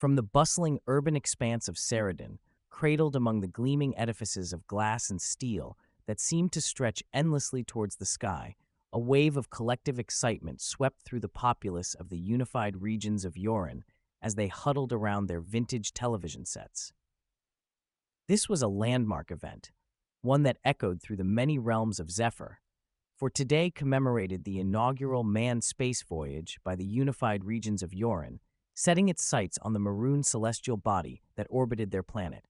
From the bustling urban expanse of Ceridon, cradled among the gleaming edifices of glass and steel that seemed to stretch endlessly towards the sky, a wave of collective excitement swept through the populace of the Unified Regions of Yorin as they huddled around their vintage television sets. This was a landmark event, one that echoed through the many realms of Zephyr, for today commemorated the inaugural manned space voyage by the Unified Regions of Yorin, setting its sights on the maroon celestial body that orbited their planet,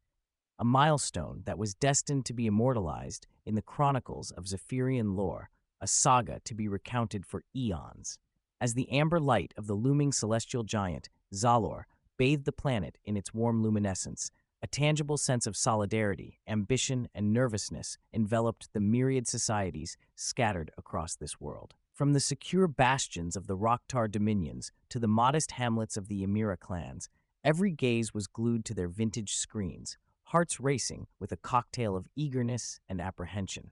a milestone that was destined to be immortalized in the chronicles of Zephyrian lore, a saga to be recounted for eons. As the amber light of the looming celestial giant, Zan'ril, bathed the planet in its warm luminescence, a tangible sense of solidarity, ambition, and nervousness enveloped the myriad societies scattered across this world. From the secure bastions of the Rocktar dominions to the modest hamlets of the Mira clans, every gaze was glued to their vintage screens, hearts racing with a cocktail of eagerness and apprehension.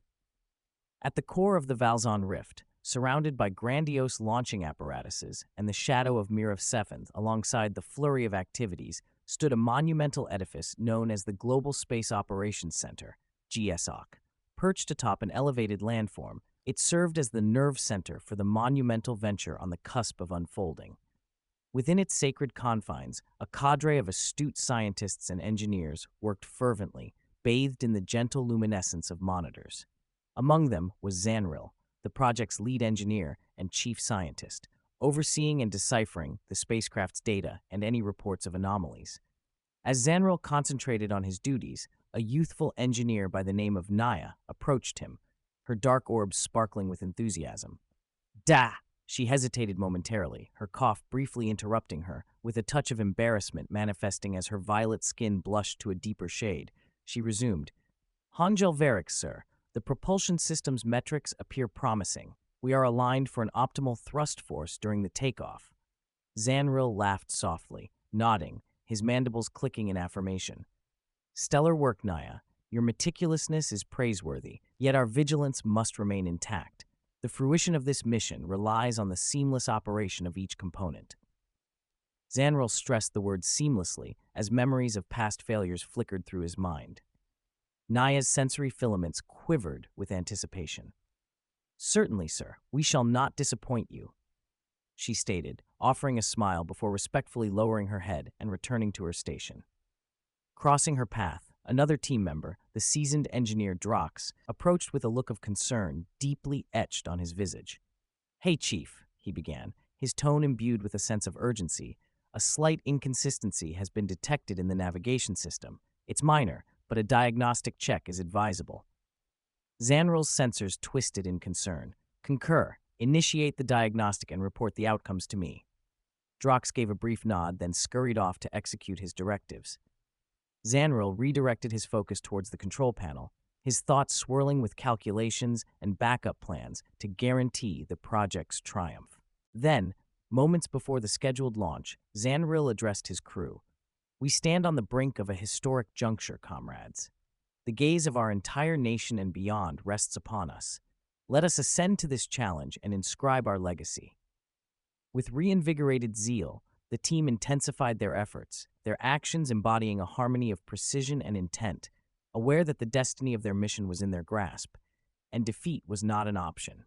At the core of the Valzon Rift, surrounded by grandiose launching apparatuses and the shadow of Mira VII alongside the flurry of activities, stood a monumental edifice known as the Global Space Operations Center, GSOC. Perched atop an elevated landform, it served as the nerve center for the monumental venture on the cusp of unfolding. Within its sacred confines, a cadre of astute scientists and engineers worked fervently, bathed in the gentle luminescence of monitors. Among them was Zan'ril, the project's lead engineer and chief scientist, overseeing and deciphering the spacecraft's data and any reports of anomalies. As Zan'ril concentrated on his duties, a youthful engineer by the name of Naya approached him, her dark orbs sparkling with enthusiasm. "Da!" She hesitated momentarily, her cough briefly interrupting her, with a touch of embarrassment manifesting as her violet skin blushed to a deeper shade. She resumed, "Hanjel Varric, sir. The propulsion system's metrics appear promising. We are aligned for an optimal thrust force during the takeoff." Zan'ril laughed softly, nodding, his mandibles clicking in affirmation. "Stellar work, Naya. Your meticulousness is praiseworthy, yet our vigilance must remain intact. The fruition of this mission relies on the seamless operation of each component." Zan'ril stressed the word seamlessly as memories of past failures flickered through his mind. Naya's sensory filaments quivered with anticipation. "Certainly, sir. We shall not disappoint you," she stated, offering a smile before respectfully lowering her head and returning to her station. Crossing her path, another team member, the seasoned engineer Drox, approached with a look of concern deeply etched on his visage. "Hey, Chief," he began, his tone imbued with a sense of urgency. "A slight inconsistency has been detected in the navigation system. It's minor, but a diagnostic check is advisable." Zan'ril's sensors twisted in concern. "Concur. Initiate the diagnostic and report the outcomes to me." Drox gave a brief nod, then scurried off to execute his directives. Zan'ril redirected his focus towards the control panel, his thoughts swirling with calculations and backup plans to guarantee the project's triumph. Then, moments before the scheduled launch, Zan'ril addressed his crew. "We stand on the brink of a historic juncture, comrades. The gaze of our entire nation and beyond rests upon us. Let us ascend to this challenge and inscribe our legacy." With reinvigorated zeal, the team intensified their efforts, their actions embodying a harmony of precision and intent, aware that the destiny of their mission was in their grasp, and defeat was not an option.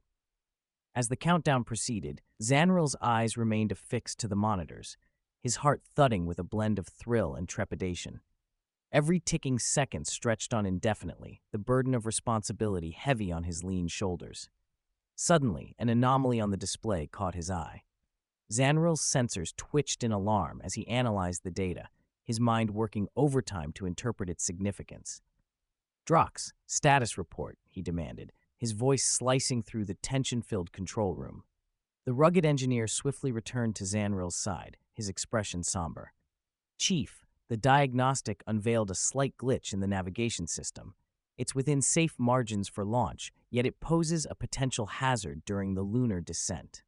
As the countdown proceeded, Zan'ril's eyes remained affixed to the monitors, his heart thudding with a blend of thrill and trepidation. Every ticking second stretched on indefinitely, the burden of responsibility heavy on his lean shoulders. Suddenly, an anomaly on the display caught his eye. Zan'ril's sensors twitched in alarm as he analyzed the data, his mind working overtime to interpret its significance. "Drox, status report," he demanded, his voice slicing through the tension-filled control room. The rugged engineer swiftly returned to Zan'ril's side, his expression somber. "Chief, the diagnostic unveiled a slight glitch in the navigation system. It's within safe margins for launch, yet it poses a potential hazard during the lunar descent."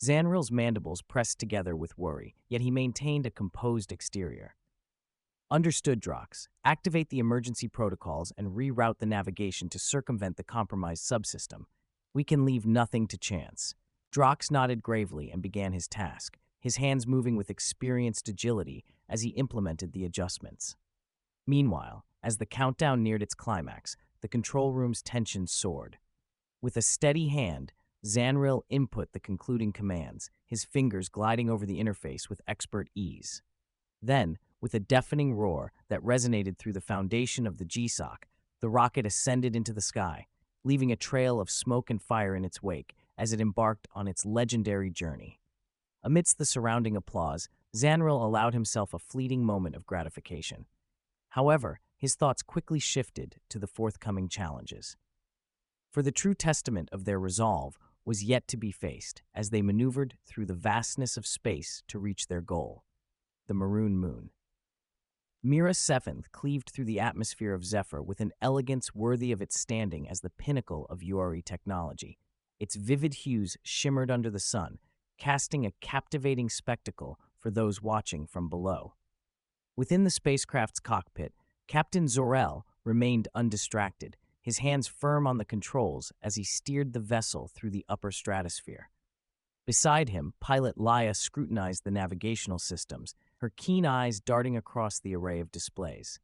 Zan'ril's mandibles pressed together with worry, yet he maintained a composed exterior. "Understood, Drox. Activate the emergency protocols and reroute the navigation to circumvent the compromised subsystem. We can leave nothing to chance." Drox nodded gravely and began his task, his hands moving with experienced agility as he implemented the adjustments. Meanwhile, as the countdown neared its climax, the control room's tension soared. With a steady hand, Zan'ril input the concluding commands, his fingers gliding over the interface with expert ease. Then, with a deafening roar that resonated through the foundation of the GSOC, the rocket ascended into the sky, leaving a trail of smoke and fire in its wake as it embarked on its legendary journey. Amidst the surrounding applause, Zan'ril allowed himself a fleeting moment of gratification. However, his thoughts quickly shifted to the forthcoming challenges. For the true testament of their resolve was yet to be faced as they maneuvered through the vastness of space to reach their goal, the maroon moon. Mira VII cleaved through the atmosphere of Zephyr with an elegance worthy of its standing as the pinnacle of Yorin technology. Its vivid hues shimmered under the sun, casting a captivating spectacle for those watching from below. Within the spacecraft's cockpit, Captain Zan'ril remained undistracted, his hands firm on the controls as he steered the vessel through the upper stratosphere. Beside him, pilot Laya scrutinized the navigational systems, her keen eyes darting across the array of displays.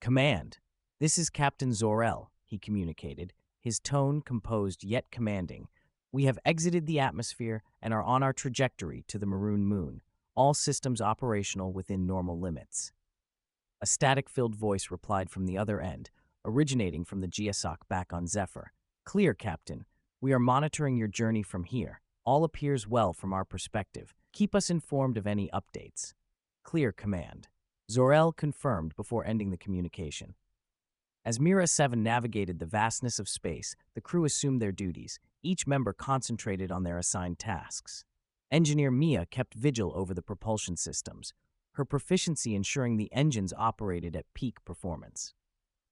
"Command, this is Captain Zan'ril," he communicated, his tone composed yet commanding. "We have exited the atmosphere and are on our trajectory to the maroon moon, all systems operational within normal limits." A static-filled voice replied from the other end, originating from the GSOC back on Zephyr. "Clear, Captain. We are monitoring your journey from here. All appears well from our perspective. Keep us informed of any updates." "Clear, command." Zan'ril confirmed before ending the communication. As Mira VII navigated the vastness of space, the crew assumed their duties, each member concentrated on their assigned tasks. Engineer Mia kept vigil over the propulsion systems, her proficiency ensuring the engines operated at peak performance.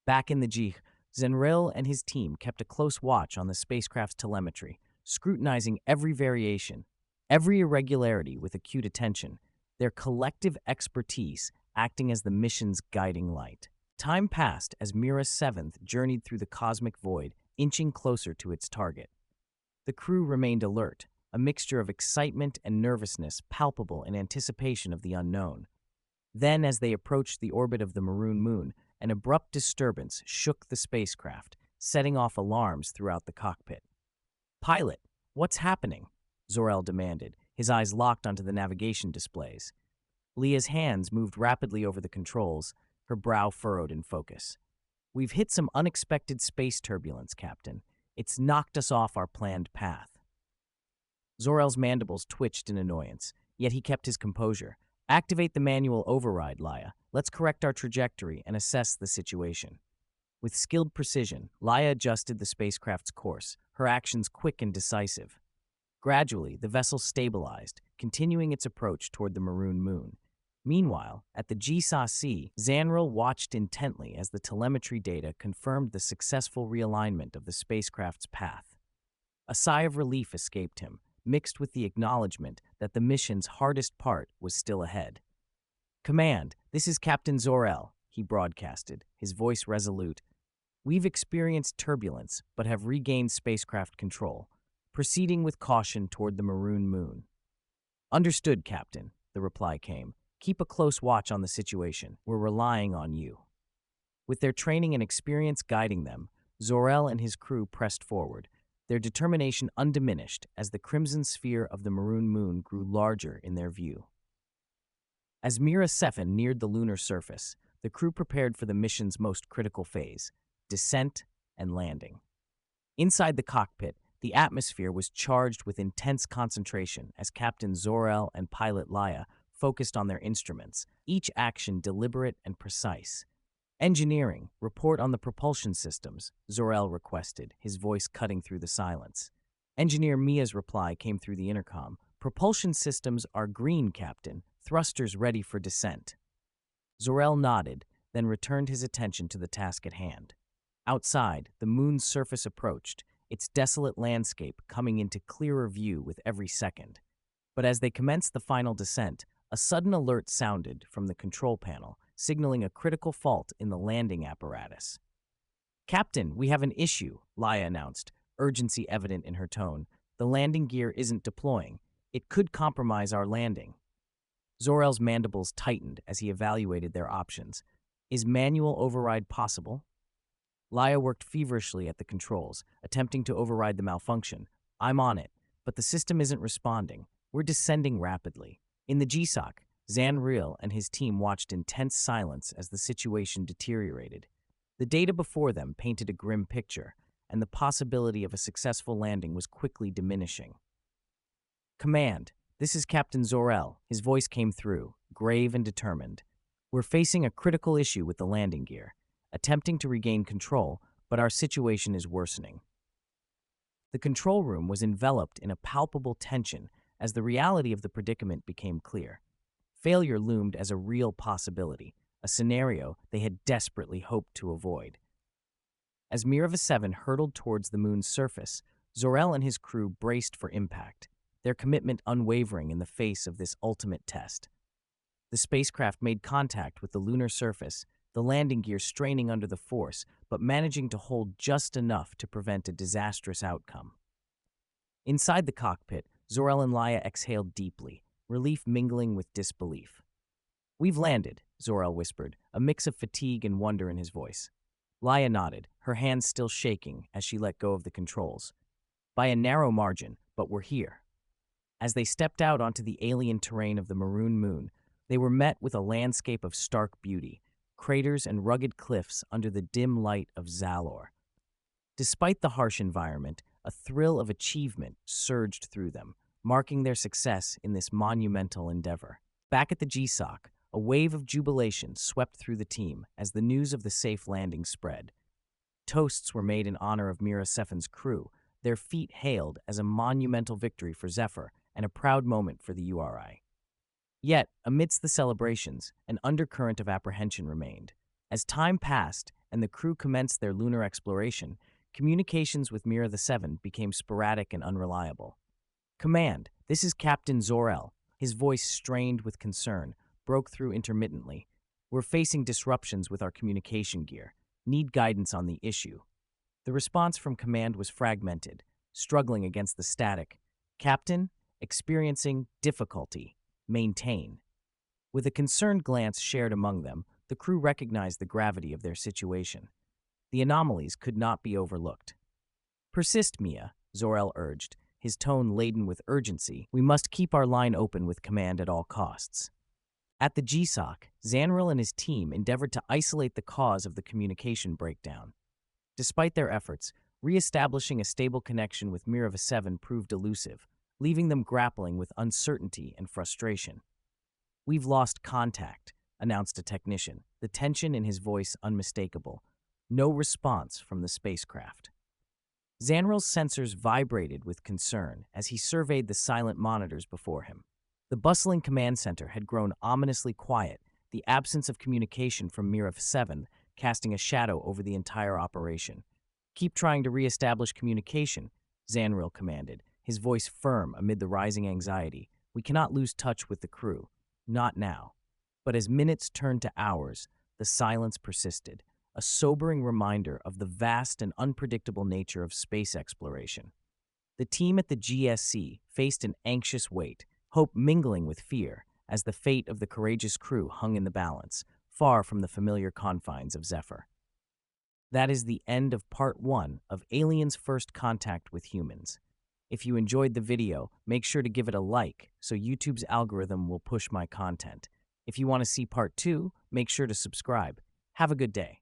Back in the GSOC, Zan'ril and his team kept a close watch on the spacecraft's telemetry, scrutinizing every variation, every irregularity with acute attention, their collective expertise acting as the mission's guiding light. Time passed as Mira VII journeyed through the cosmic void, inching closer to its target. The crew remained alert, a mixture of excitement and nervousness palpable in anticipation of the unknown. Then, as they approached the orbit of the maroon moon, an abrupt disturbance shook the spacecraft, setting off alarms throughout the cockpit. "Pilot, what's happening?" Zan'ril demanded, his eyes locked onto the navigation displays. Leah's hands moved rapidly over the controls, her brow furrowed in focus. "We've hit some unexpected space turbulence, Captain. It's knocked us off our planned path." Zan'ril's mandibles twitched in annoyance, yet he kept his composure. "Activate the manual override, Laya. Let's correct our trajectory and assess the situation." With skilled precision, Laya adjusted the spacecraft's course, her actions quick and decisive. Gradually, the vessel stabilized, continuing its approach toward the maroon moon. Meanwhile, at the GSOC, Zan'ril watched intently as the telemetry data confirmed the successful realignment of the spacecraft's path. A sigh of relief escaped him, mixed with the acknowledgement that the mission's hardest part was still ahead. "Command, this is Captain Zan'ril," he broadcasted, his voice resolute. "We've experienced turbulence, but have regained spacecraft control, proceeding with caution toward the maroon moon." "Understood, Captain," the reply came. "Keep a close watch on the situation. We're relying on you." With their training and experience guiding them, Zan'ril and his crew pressed forward, their determination undiminished as the crimson sphere of the maroon moon grew larger in their view. As Mira VII neared the lunar surface, the crew prepared for the mission's most critical phase, descent and landing. Inside the cockpit, the atmosphere was charged with intense concentration as Captain Zan'ril and pilot Laya focused on their instruments, each action deliberate and precise. "Engineering, report on the propulsion systems," Zan'ril requested, his voice cutting through the silence. Engineer Mia's reply came through the intercom. "Propulsion systems are green, Captain. Thrusters ready for descent." Zan'ril nodded, then returned his attention to the task at hand. Outside, the moon's surface approached, its desolate landscape coming into clearer view with every second. But as they commenced the final descent, a sudden alert sounded from the control panel, signaling a critical fault in the landing apparatus. "Captain, we have an issue," Laya announced, urgency evident in her tone. "The landing gear isn't deploying. It could compromise our landing. Zor-El's mandibles tightened as he evaluated their options. Is manual override possible? Laya worked feverishly at the controls, attempting to override the malfunction. I'm on it, but the system isn't responding. We're descending rapidly. In the GSOC, Zan'ril and his team watched in tense silence as the situation deteriorated. The data before them painted a grim picture, and the possibility of a successful landing was quickly diminishing. Command, this is Captain Zor-El. His voice came through, grave and determined. We're facing a critical issue with the landing gear, attempting to regain control, but our situation is worsening. The control room was enveloped in a palpable tension as the reality of the predicament became clear. Failure loomed as a real possibility, a scenario they had desperately hoped to avoid. As Mira VII hurtled towards the moon's surface, Zor-El and his crew braced for impact, their commitment unwavering in the face of this ultimate test. The spacecraft made contact with the lunar surface, the landing gear straining under the force, but managing to hold just enough to prevent a disastrous outcome. Inside the cockpit, Zor-El and Laya exhaled deeply, relief mingling with disbelief. We've landed, Zor-El whispered, a mix of fatigue and wonder in his voice. Laya nodded, her hands still shaking as she let go of the controls. By a narrow margin, but we're here. As they stepped out onto the alien terrain of the maroon moon, they were met with a landscape of stark beauty, craters and rugged cliffs under the dim light of Zalor. Despite the harsh environment, a thrill of achievement surged through them, marking their success in this monumental endeavor. Back at the GSOC, a wave of jubilation swept through the team as the news of the safe landing spread. Toasts were made in honor of Mira VII's crew, their feat hailed as a monumental victory for Zephyr and a proud moment for the URI. Yet, amidst the celebrations, an undercurrent of apprehension remained. As time passed and the crew commenced their lunar exploration, communications with Mira VII became sporadic and unreliable. Command, this is Captain Zor-El. His voice, strained with concern, broke through intermittently. We're facing disruptions with our communication gear. Need guidance on the issue. The response from command was fragmented, struggling against the static. Captain, experiencing difficulty. Maintain. With a concerned glance shared among them, the crew recognized the gravity of their situation. The anomalies could not be overlooked. Persist, Mia, Zor-El urged, his tone laden with urgency. We must keep our line open with command at all costs. At the GSOC, Zan'ril and his team endeavored to isolate the cause of the communication breakdown. Despite their efforts, re-establishing a stable connection with Mira VII proved elusive, leaving them grappling with uncertainty and frustration. We've lost contact, announced a technician, the tension in his voice unmistakable. No response from the spacecraft. Zan'ril's sensors vibrated with concern as he surveyed the silent monitors before him. The bustling command center had grown ominously quiet, the absence of communication from Mira VII casting a shadow over the entire operation. Keep trying to re-establish communication, Zan'ril commanded, his voice firm amid the rising anxiety. We cannot lose touch with the crew. Not now. But as minutes turned to hours, the silence persisted, a sobering reminder of the vast and unpredictable nature of space exploration. The team at the GSC faced an anxious wait, hope mingling with fear, as the fate of the courageous crew hung in the balance, far from the familiar confines of Zephyr. That is the end of Part 1 of Aliens' First Contact with Humans. If you enjoyed the video, make sure to give it a like so YouTube's algorithm will push my content. If you want to see Part 2, make sure to subscribe. Have a good day.